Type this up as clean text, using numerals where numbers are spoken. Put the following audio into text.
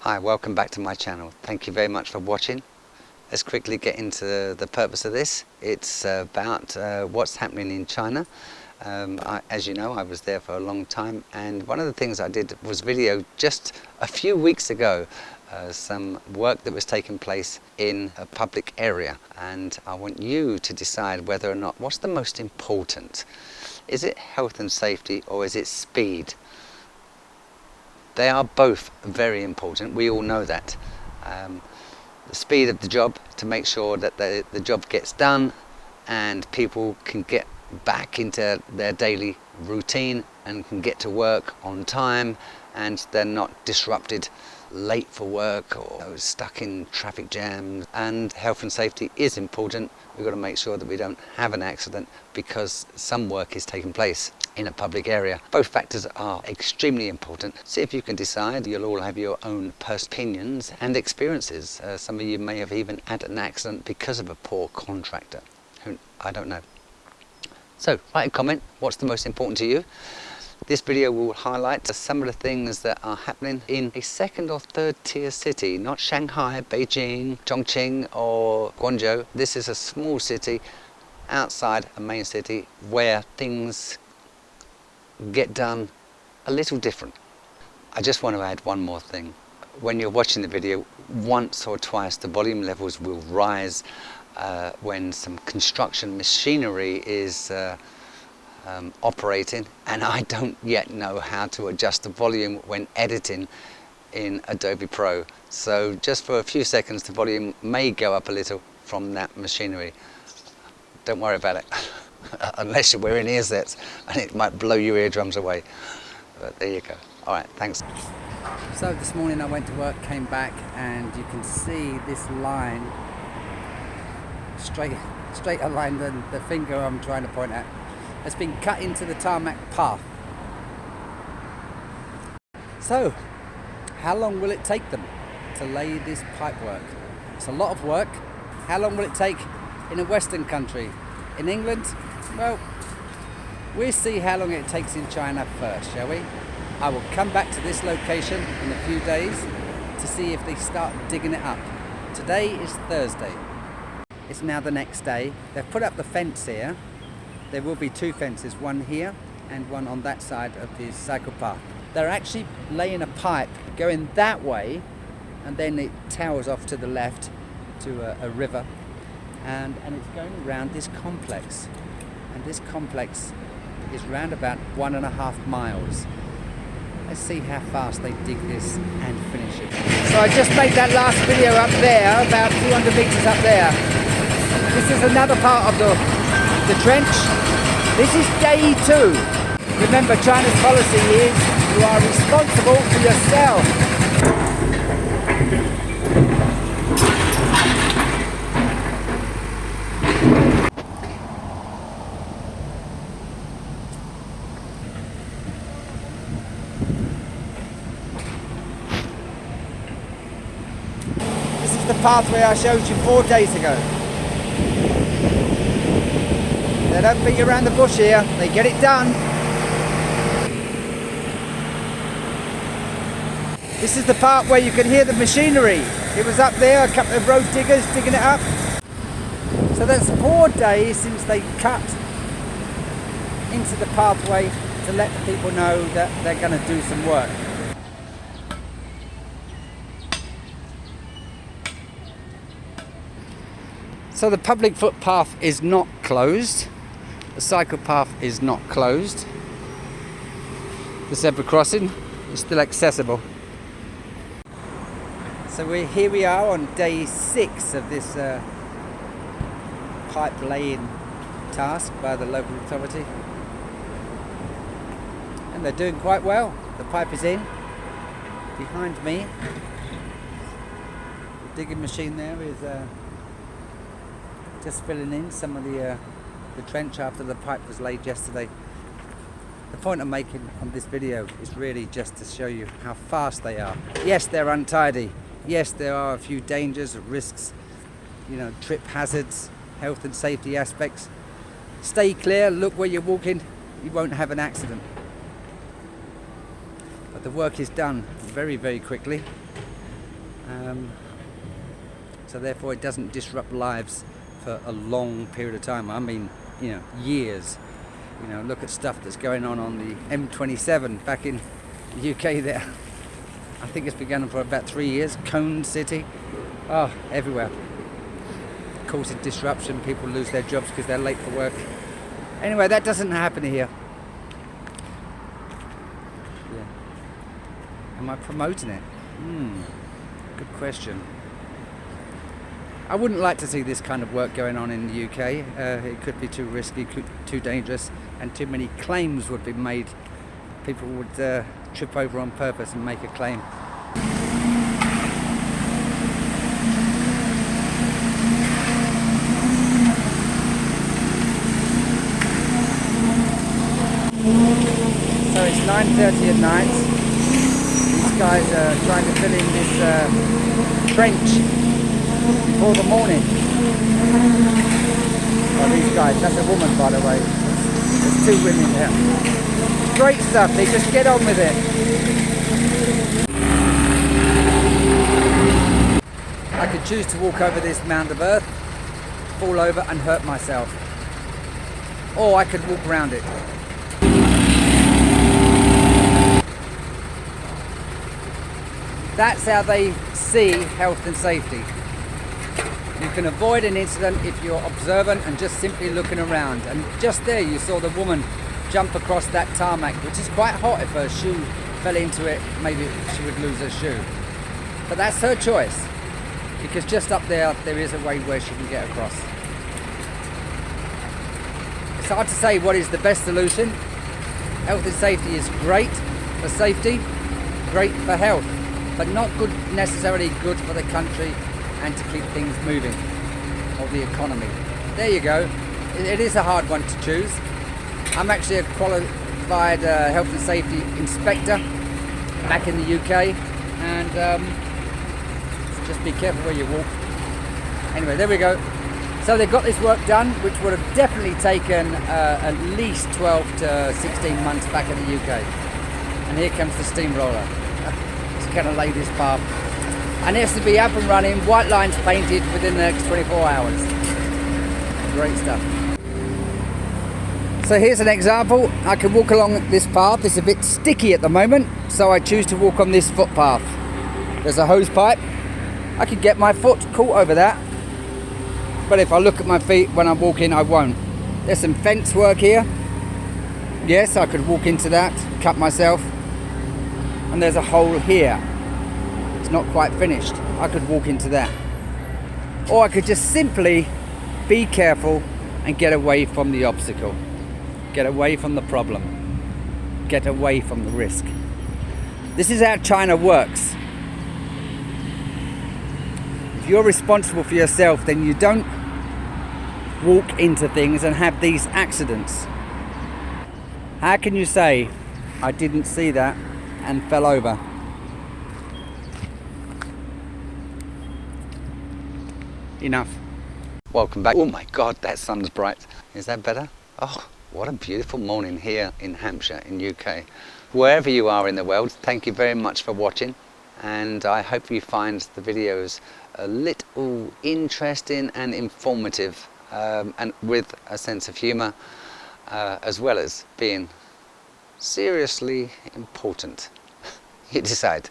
Hi, welcome back to my channel. Thank you very much for watching. Let's quickly get into the purpose of this. It's about what's happening in China. As you know, I was there for a long time, and one of the things I did was video just a few weeks ago some work that was taking place in a public area, and I want you to decide whether or not what's the most important. Is it health and safety, or is it speed? They are both very important, we all know that. The speed of the job, to make sure that the job gets done and people can get back into their daily routine and can get to work on time and they're not disrupted, late for work or stuck in traffic jams. And health and safety is important. We've got to make sure that we don't have an accident because some work is taking place in a public area. Both factors are extremely important. See if you can decide. You'll all have your own personal opinions and experiences. Some of you may have even had an accident because of a poor contractor. I don't know. So write a comment. What's the most important to you? This video will highlight some of the things that are happening in a second or third tier city, not Shanghai, Beijing, Chongqing or Guangzhou. This is a small city outside a main city where things get done a little different. I just want to add one more thing. When you're watching the video, once or twice the volume levels will rise when some construction machinery is operating, and I don't yet know how to adjust the volume when editing in Adobe Pro. So just for a few seconds the volume may go up a little from that machinery. Don't worry about it. Unless you're wearing earsets, and it might blow your eardrums away. But there you go. All right, thanks. So this morning I went to work, came back, and you can see this line, straighter line than the finger I'm trying to point at, has been cut into the tarmac path. So, how long will it take them to lay this pipe work? It's a lot of work. How long will it take in a Western country? In England? Well, we'll see how long it takes in China first, shall we? I will come back to this location in a few days to see if they start digging it up. Today is Thursday. It's now the next day. They've put up the fence here. There will be two fences, one here and one on that side of the cycle path. They're actually laying a pipe going that way, and then it towers off to the left to a river. And it's going around this complex, and this complex is round about 1.5 miles. Let's see how fast they dig this and finish it. So I just made that last video up there, about 200 meters up there. This is another part of the trench. This is day 2. Remember, China's policy is you are responsible for yourself. The pathway I showed you 4 days ago. They don't beat you around the bush here, they get it done. This is the part where you can hear the machinery. It was up there, a couple of road diggers digging it up. So that's 4 days since they cut into the pathway to let the people know that they're going to do some work. So the public footpath is not closed, the cycle path is not closed, the zebra crossing is still accessible. So here we are on day 6 of this pipe laying task by the local authority, and they're doing quite well. The pipe is in. Behind me, the digging machine there is just filling in some of the trench after the pipe was laid yesterday. The point I'm making on this video is really just to show you how fast they are. Yes, they're untidy. Yes, there are a few dangers, risks, trip hazards, health and safety aspects. Stay clear, look where you're walking, you won't have an accident. But the work is done very, very quickly. So therefore it doesn't disrupt lives for a long period of time. I mean, years. Look at stuff that's going on the M27 back in the UK there. I think it's been going on for about 3 years. Cone City. Oh, everywhere. Causes disruption. People lose their jobs because they're late for work. Anyway, that doesn't happen here. Yeah. Am I promoting it? Good question. I wouldn't like to see this kind of work going on in the UK. It could be too risky, too dangerous, and too many claims would be made. People would trip over on purpose and make a claim. So it's 9:30 at night. These guys are trying to fill in this trench before the morning. Oh, these guys, that's a woman, by the way. There's two women there. Great stuff, they just get on with it. I could choose to walk over this mound of earth, fall over and hurt myself. Or I could walk around it. That's how they see health and safety. You can avoid an incident if you're observant and just simply looking around. And just there you saw the woman jump across that tarmac, which is quite hot. If her shoe fell into it, maybe she would lose her shoe. But that's her choice, because just up there is a way where she can get across. It's hard to say what is the best solution. Health and safety is great for safety, great for health, but not necessarily good for the country and to keep things moving, or the economy. There you go. It is a hard one to choose. I'm actually a qualified health and safety inspector back in the UK, and just be careful where you walk. Anyway, there we go. So they've got this work done, which would have definitely taken at least 12 to 16 months back in the UK. And here comes the steamroller. It's going to lay this path. And it has to be up and running, white lines painted within the next 24 hours. Great stuff. So here's an example. I can walk along this path. It's a bit sticky at the moment, so I choose to walk on this footpath. There's a hose pipe. I could get my foot caught over that, but if I look at my feet when I'm walking, I won't. There's some fence work here. Yes, I could walk into that, cut myself. And there's a hole here. It's not quite finished. I could walk into that. Or I could just simply be careful and get away from the obstacle. Get away from the problem. Get away from the risk. This is how China works. If you're responsible for yourself, then you don't walk into things and have these accidents. How can you say, I didn't see that and fell over? Enough. Welcome back. Oh my God, that sun's bright. Is that better? Oh, what a beautiful morning here in Hampshire, in UK. Wherever you are in the world, thank you very much for watching, and I hope you find the videos a little interesting and informative, and with a sense of humour, as well as being seriously important. You decide.